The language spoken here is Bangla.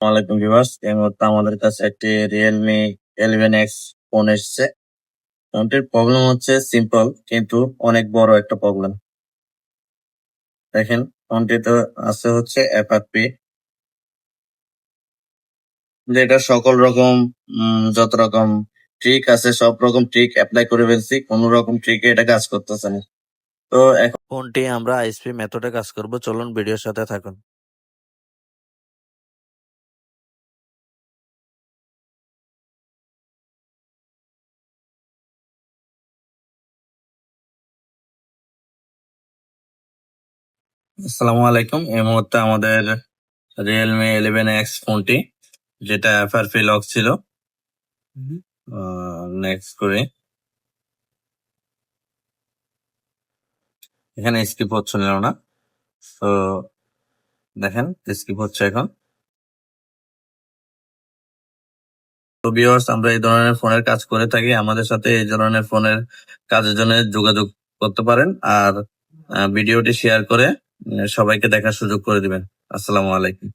ওয়ালাইকুম ভিউয়ার্স, এই মুহূর্তে আমাদের কাছে একটি রিয়েলমি 11X ফোন এসছে। ফোনটির প্রবলেম হচ্ছে সিম্পল কিন্তু অনেক বড় একটা প্রবলেম। দেখেন, ফোনটিতে আছে হচ্ছে FRP, যেটা সকল রকম যত রকম ট্রিক আছে সব রকম ট্রিক অ্যাপ্লাই করে ফেলছি, কোনো রকম ট্রিকে এটা কাজ করতেছে না। তো এখন ফোনটি আমরা আইএসপি মেথডে কাজ করব, চলুন ভিডিওর সাথে থাকুন। আসসালামু আলাইকুম, এই মুহূর্তে আমাদের রিয়েলমি 11X ফোনটি, যেটা FRP লক ছিল, নেক্সট করে এখানে স্কিপ হচ্ছিল না। তো দেখেন স্কিপ হচ্ছে এখন। তো ভিউয়ার্স, আমরা এই ধরনের ফোনের কাজ করে থাকি, আমাদের সাথে এই ধরনের ফোনের কাজের জন্য যোগাযোগ করতে পারেন। আর ভিডিওটি শেয়ার করে সবাইকে দেখার সুযোগ করে দিবেন। আসসালামু আলাইকুম।